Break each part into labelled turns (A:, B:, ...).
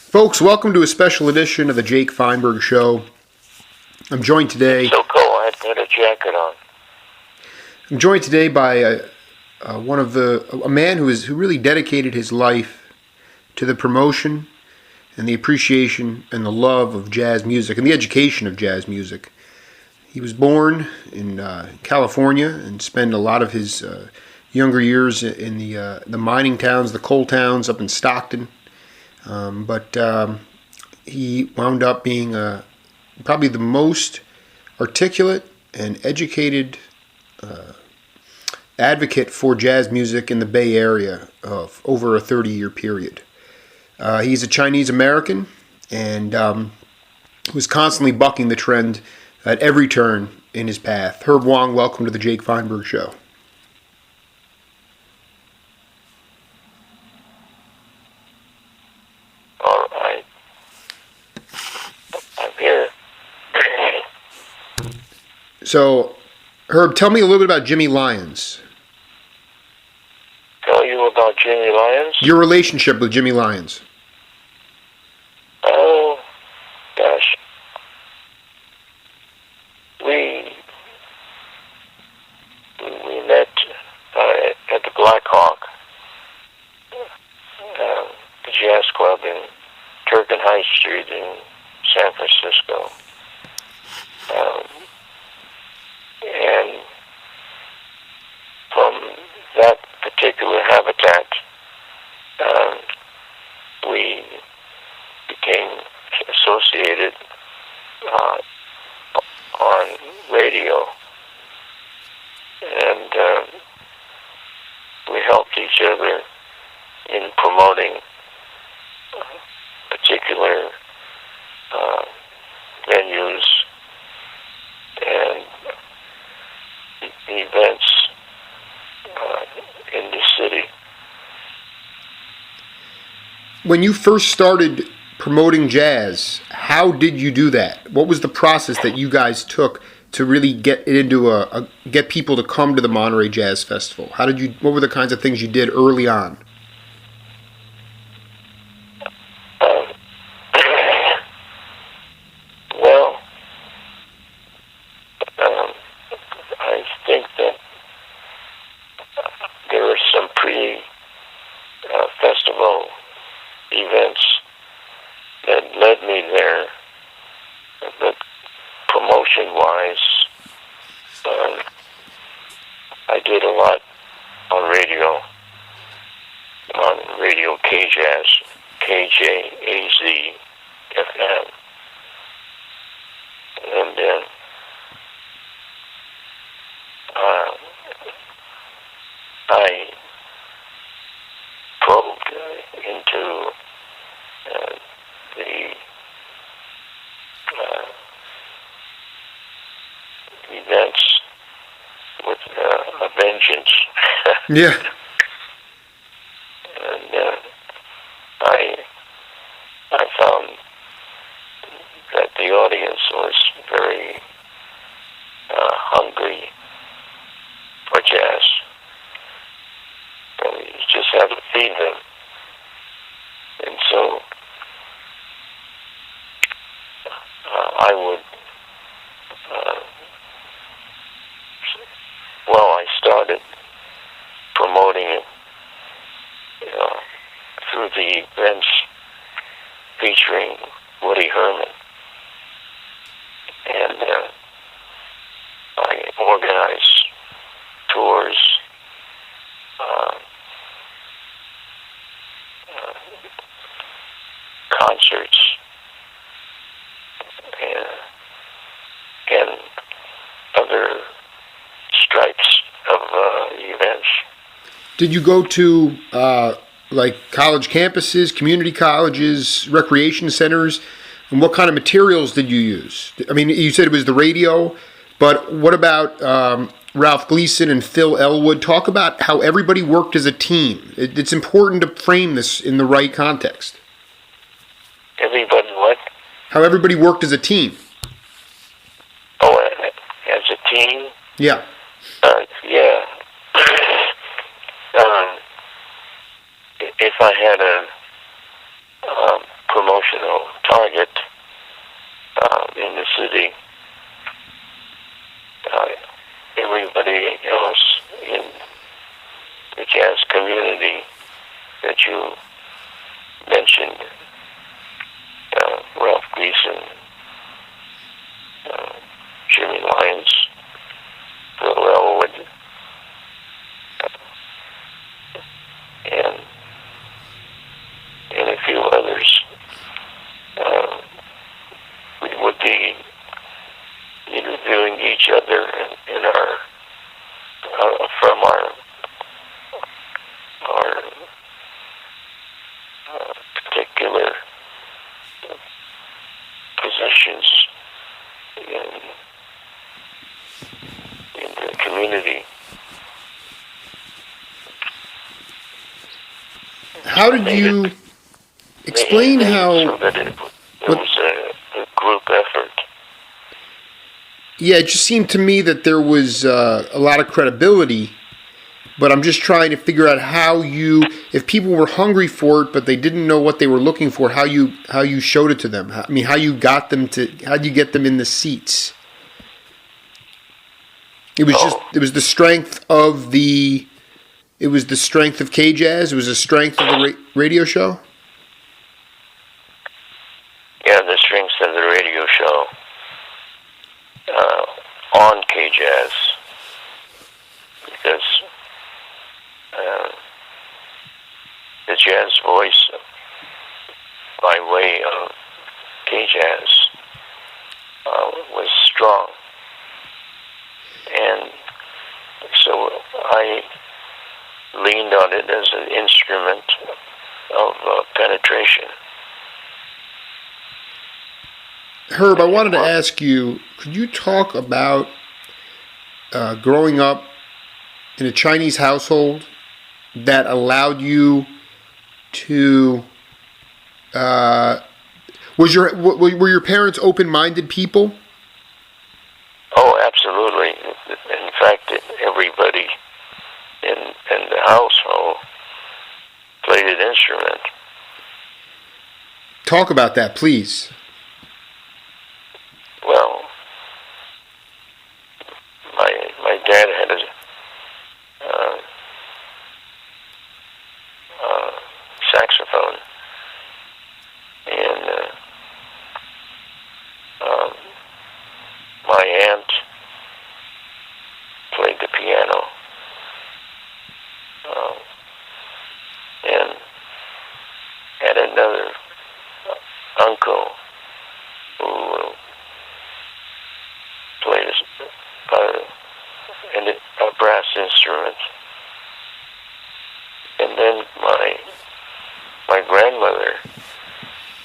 A: Folks, welcome to a special edition of the Jake Feinberg Show. I'm joined today.
B: So cool. I had a jacket on.
A: I'm joined today by a man who really dedicated his life to the promotion and the appreciation and the love of jazz music and the education of jazz music. He was born in California and spent a lot of his younger years in the mining towns, the coal towns up in Stockton. But he wound up being probably the most articulate and educated advocate for jazz music in the Bay Area of over a 30-year period. He's a Chinese American and was constantly bucking the trend at every turn in his path. Herb Wong, welcome to the Jake Feinberg Show.
B: All right. I'm here.
A: So, Herb, tell me a little bit about Jimmy Lyons.
B: Tell you about Jimmy Lyons?
A: Your relationship with Jimmy Lyons.
B: Oh, gosh. We met at the Black Hawk, the jazz club in Turpin High Street in San Francisco. And from that particular habitat, we became associated on radio, and we helped each other in promoting particular venues and events in the city.
A: When you first started promoting jazz, how did you do that? What was the process that you guys took to really get it into get people to come to the Monterey Jazz Festival? What were the kinds of things you did early on?
B: Well, I think that there were some pre-festival events that led me there, but promotion-wise, I did a lot on radio KJazz, KJAZ FM, and I probed into the events with a vengeance.
A: Yeah.
B: And I found that the audience was very hungry for jazz. And you just have to feed them. And so I would, I started promoting it through the events featuring Woody Herman. And I organized tours, concerts, and other stripes of events.
A: Did you go to like college campuses, community colleges, recreation centers? And what kind of materials did you use? I mean, you said it was the radio, but what about Ralph Gleason and Phil Elwood? Talk about how everybody worked as a team. It's important to frame this in the right context.
B: Everybody what?
A: How everybody worked as a team.
B: Oh, as a team?
A: Yeah.
B: Yeah. If I had a promotional target in the city. Everybody else in the jazz community that you mentioned, Ralph Gleason, Jimmy Lyons, Bill Elwood, and a few others, we would be interviewing each other in our from our particular positions in the community.
A: How did you explain how?
B: So that it was a group effort.
A: Yeah, it just seemed to me that there was a lot of credibility, but I'm just trying to figure out how you, if people were hungry for it, but they didn't know what they were looking for, how you showed it to them. I mean, how you got them to, how did you get them in the seats? It was the strength of the, it was the strength of K-Jazz. It was the strength of the radio show.
B: Yeah, the strength of the radio show on K-Jazz, because the jazz voice by way of K-Jazz was strong. And so I leaned on it as an instrument of penetration.
A: Herb, I wanted to ask you, could you talk about growing up in a Chinese household that allowed you to, were your parents open-minded people?
B: Oh, absolutely. In fact, everybody in the household played an instrument.
A: Talk about that, please.
B: Well, my dad had a saxophone, and my aunt played the piano, and had another uncle who played a brass instrument, and then my grandmother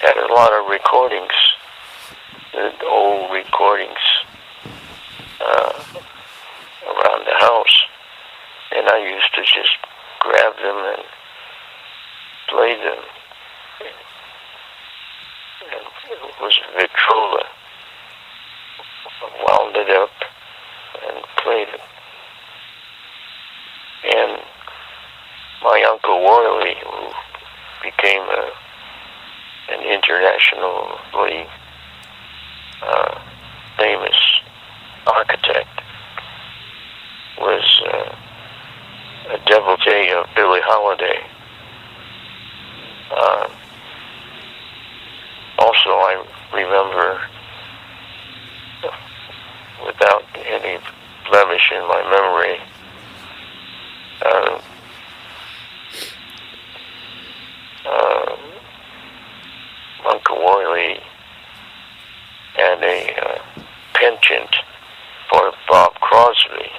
B: had a lot of recordings, the old recordings around the house, and I used to just grab them and play them. And it was Victrola. Wound it up and played it. And my Uncle Worley, who became an internationally famous architect, was a devotee of Billie Holiday. Also, I remember, without any blemish in my memory, Uncle Worley had a penchant for Bob Crosby,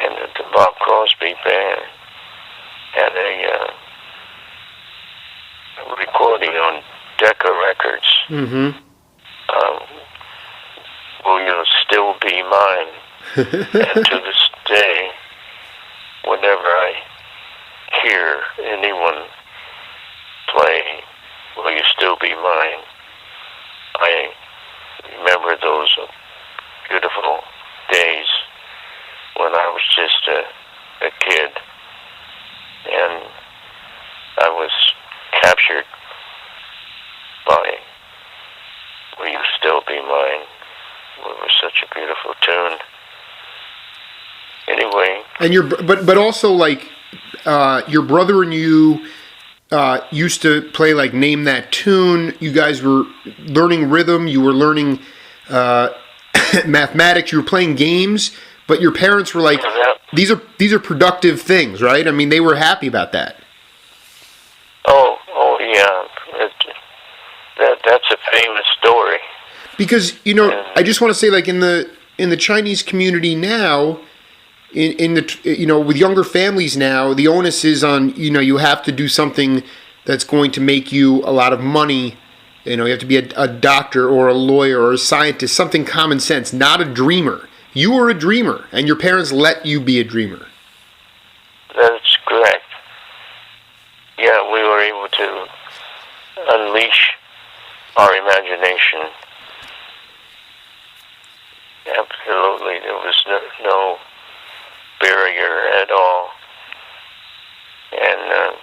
B: and the Bob Crosby band had a recording on Decca Records.
A: Mm-hmm.
B: Will You Still Be Mine? And to this day, whenever I hear anyone play Will You Still Be Mine, I remember those beautiful days when I was just a kid, and I was captured by Will You Still Be Mine. It was such a beautiful tune. Anyway.
A: And but also like your brother and you used to play like Name That Tune. You guys were learning rhythm. You were learning mathematics. You were playing games. But your parents were like, these are productive things, right? I mean, they were happy about that.
B: Oh yeah. That's a famous story.
A: Because I just want to say, like in the Chinese community now, in the with younger families now, the onus is on you have to do something that's going to make you a lot of money. You have to be a doctor or a lawyer or a scientist, something common sense, not a dreamer. You were a dreamer, and your parents let you be a dreamer.
B: That's correct. Yeah, we were able to unleash our imagination. Absolutely, there was no barrier at all. And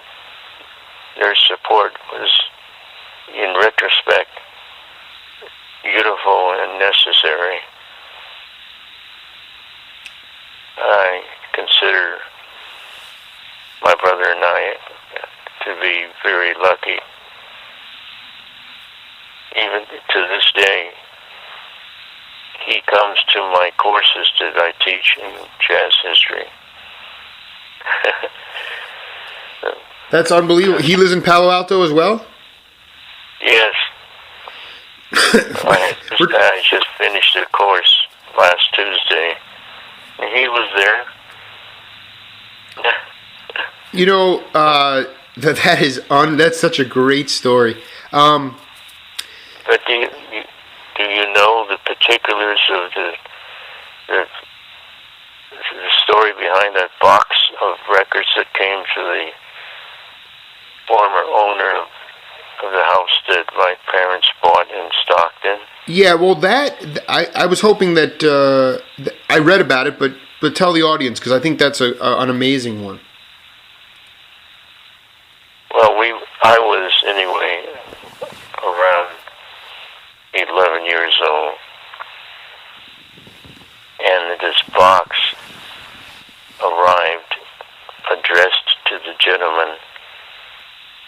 B: their support was, in retrospect, beautiful and necessary. I consider my brother and I to be very lucky. Even to this day, he comes to my courses that I teach in jazz history.
A: That's unbelievable. He lives in Palo Alto as well?
B: Yes. I just finished a course last Tuesday. He was there.
A: That's such a great story.
B: But do you know the particulars of the story behind that box of records that came to the former owner of the house that my parents bought in Stockton?
A: Yeah, well, I was hoping that I read about it, but tell the audience, because I think that's an amazing one.
B: Well, I was anyway around 11 years old, and this box arrived addressed to the gentleman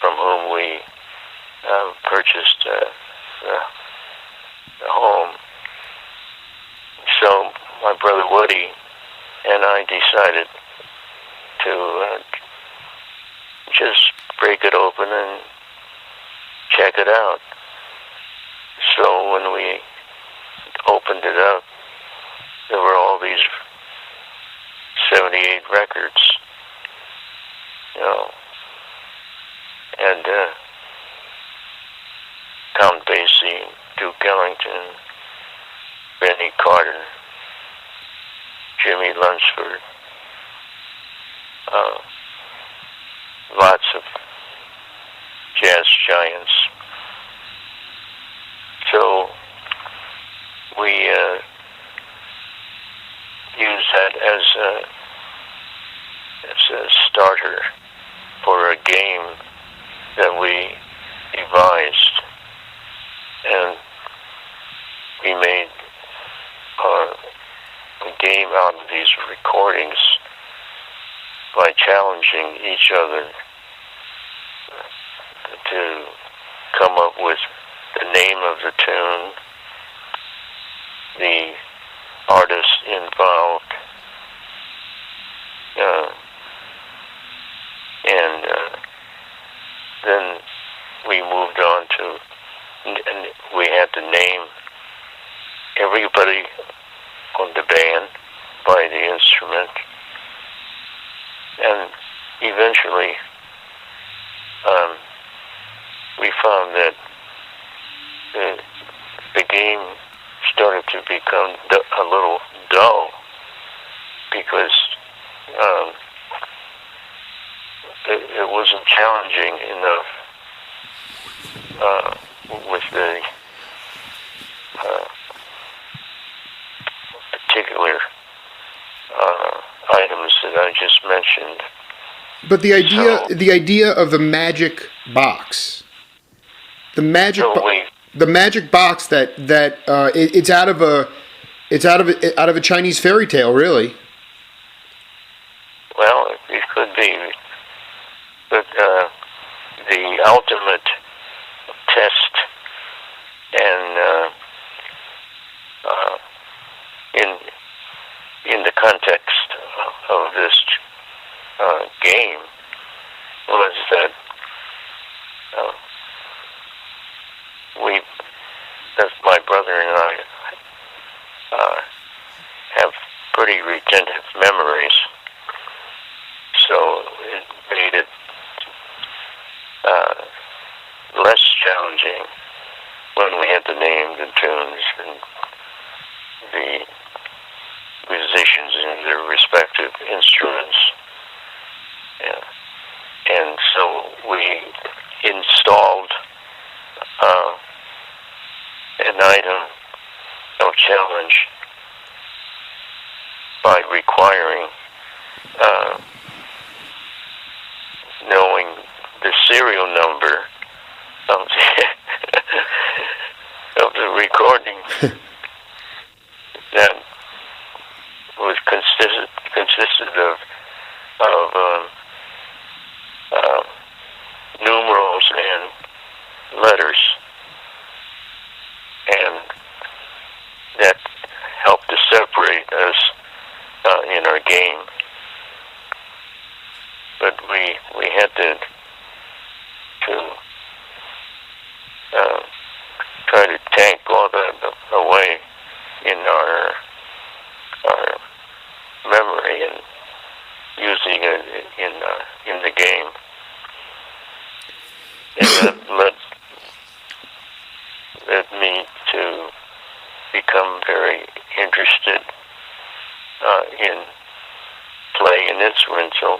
B: from whom we purchased the home. So my brother Woody and I decided to just break it open and check it out. So when we opened it up, there were all these 78 records, and Count Basie, Duke Ellington, Benny Carter, Jimmy Lunsford, lots of jazz giants. So we use that as a starter for a game that we devised, and we made a game out of these recordings by challenging each other to come up with the name of the tune, the artist involved, and then we moved on to, and we had to name everybody on the band by the instrument, and eventually we found that the game started to become a little dull, because it wasn't challenging enough with the particular items that I just mentioned.
A: But the idea of the magic box The magic,
B: So
A: the magic box it's out of a Chinese fairy tale, really.
B: well, it could be, but the ultimate test, and in the context of this game, was that my brother and I have pretty retentive memories, so it made it less challenging when we had to name the tunes and the musicians in their respective instruments. Yeah. And so we installed an item of challenge by requiring knowing the serial number of of the recording that was consisted of numerals and letters, and that helped to separate us in our game. But we had to try to tank all that away in our memory and using it in the game. And that led me to become very interested in playing an instrument. So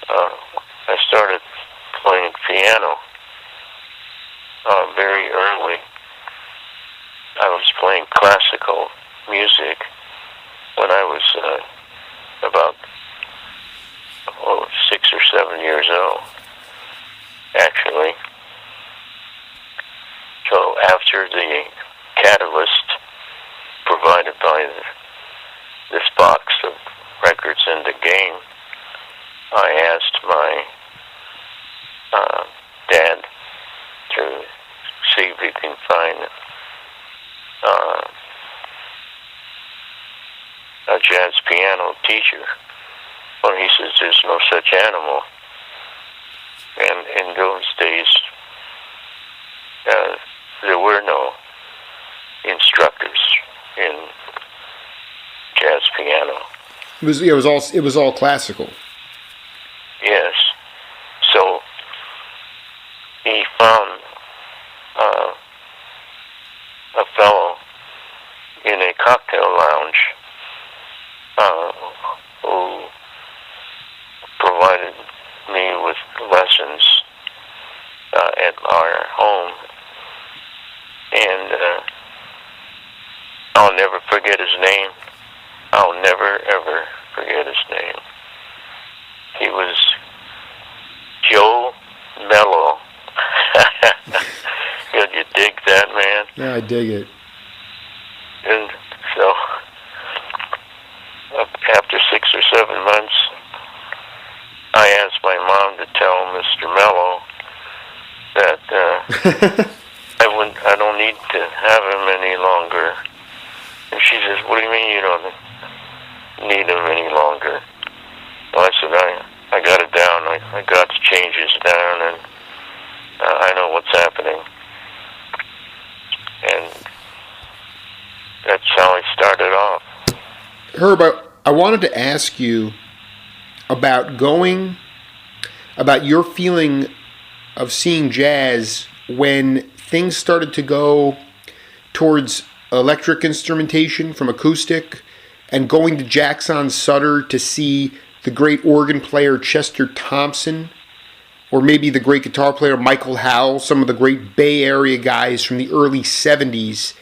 B: I started playing piano very early. I was playing classical music when I was about 6 or 7 years old, actually. So after the catalyst provided by this box of records in the game, I asked my dad to see if he can find a jazz piano teacher. Well, he says there's no such animal. And in those days, there were no instructors in jazz piano.
A: It was all classical.
B: Yes. So he found a fellow in a cocktail lounge who provided me with lessons at our home, and I'll never forget his name. I'll never ever forget his name. He was Joe Mello. Did you dig that, man?
A: Yeah, I dig it.
B: And so, after 6 or 7 months, I asked my mom to tell Mr. Mello that I don't need to have him any longer. And she says, "What do you mean you don't need him any longer?" Well, I said, I got it down. I got the changes down, and I know what's happening. And that's how I started off.
A: Herb, I wanted to ask you about your feeling of seeing jazz when things started to go towards electric instrumentation from acoustic, and going to Jackson Sutter to see the great organ player Chester Thompson, or maybe the great guitar player Michael Howell, some of the great Bay Area guys from the early 70s.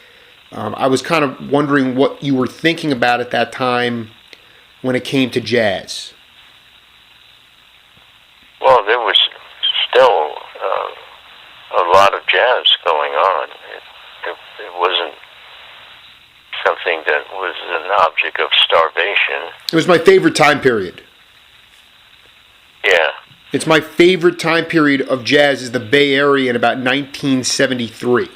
A: I was kind of wondering what you were thinking about at that time when it came to jazz.
B: Well, there was still a lot lot of jazz going on. It wasn't something that was an object of starvation.
A: It was my favorite time period.
B: Yeah.
A: It's my favorite time period of jazz is the Bay Area in about 1973.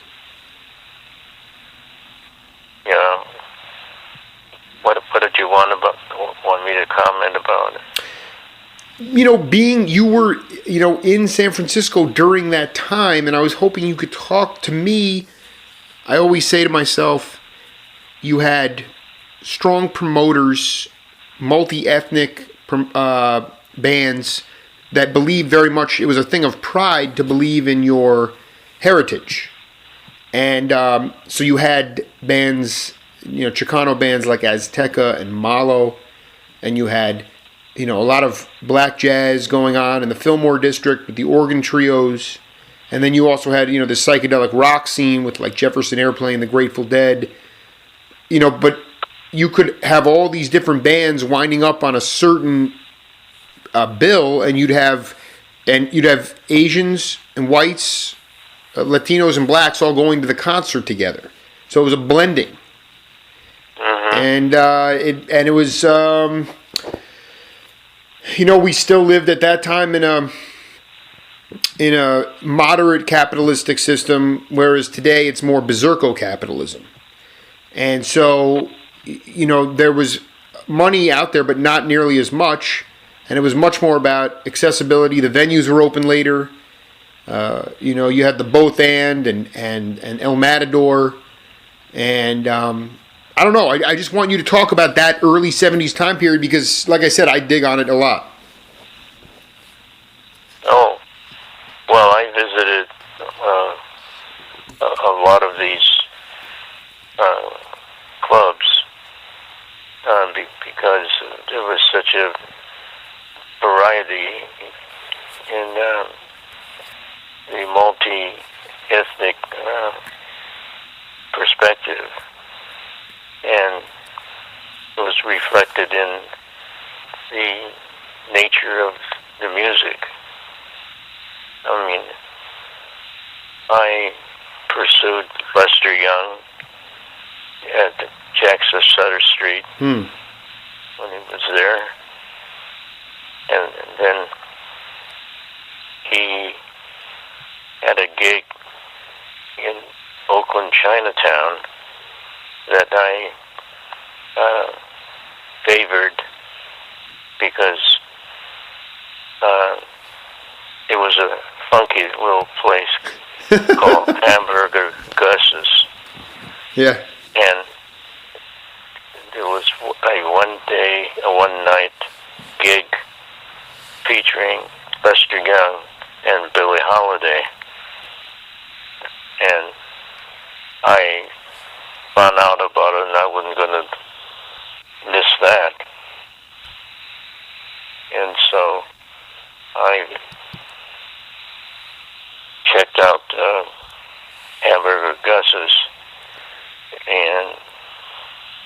B: You know, what did you want me to comment about it?
A: You know, you were, in San Francisco during that time, and I was hoping you could talk to me. I always say to myself, you had strong promoters, multi-ethnic bands that believed very much, it was a thing of pride to believe in your heritage. And so you had bands, Chicano bands like Azteca and Malo, and you had, a lot of black jazz going on in the Fillmore district with the organ trios. And then you also had, the psychedelic rock scene with like Jefferson Airplane, the Grateful Dead. But you could have all these different bands winding up on a certain bill, and you'd have Asians and whites, Latinos and blacks all going to the concert together. So it was a blending. And it was, we still lived at that time in a moderate capitalistic system, whereas today it's more berserko capitalism. And so, there was money out there, but not nearly as much. And it was much more about accessibility. The venues were open later. You had the Both and El Matador. And I don't know. I just want you to talk about that early 70s time period because, like I said, I dig on it a lot.
B: Oh, well, I visited a lot of these clubs because there was such a variety in the multi-ethnic perspective, and it was reflected in the nature of the music. I mean, I pursued Lester Young at Jackson Sutter Street when he was there, and then he had a gig in Oakland, Chinatown that I favored because it was a funky little place called Hamburger Gus's.
A: Yeah.
B: And there was a one-night gig featuring Lester Young and Billie Holiday. And I found out about it, and I wasn't going to miss that. And so I checked out Hamburger Gus's and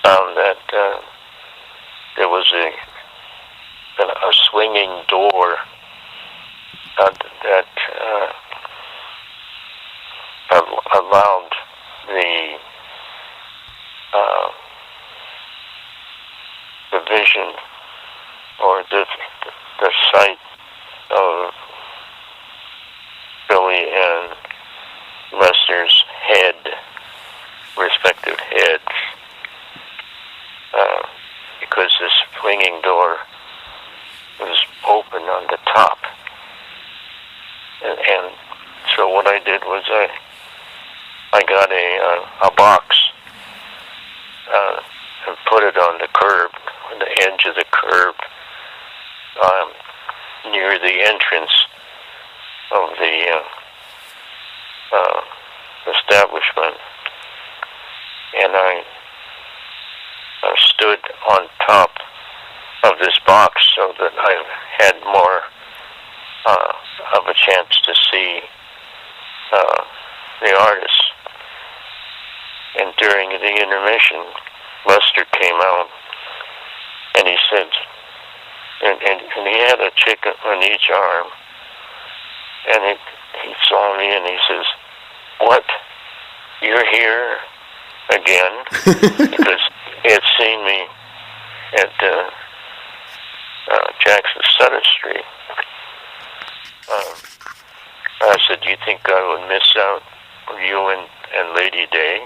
B: found that there was a swinging door that allowed the vision or the sight of Billy and Lester's respective heads, because this swinging door was open on the top. And so what I did was I got a box and put it on the curb, on the edge of the curb, near the entrance of the establishment. And I stood on top of this box so that I had more of a chance to see the artist. And during the intermission, Lester came out, and he said, and he had a chick on each arm, and he saw me, and he says, what? You're here again? Because he had seen me at Jackson Sutter Street. I said, do you think I would miss out on you and Lady Day?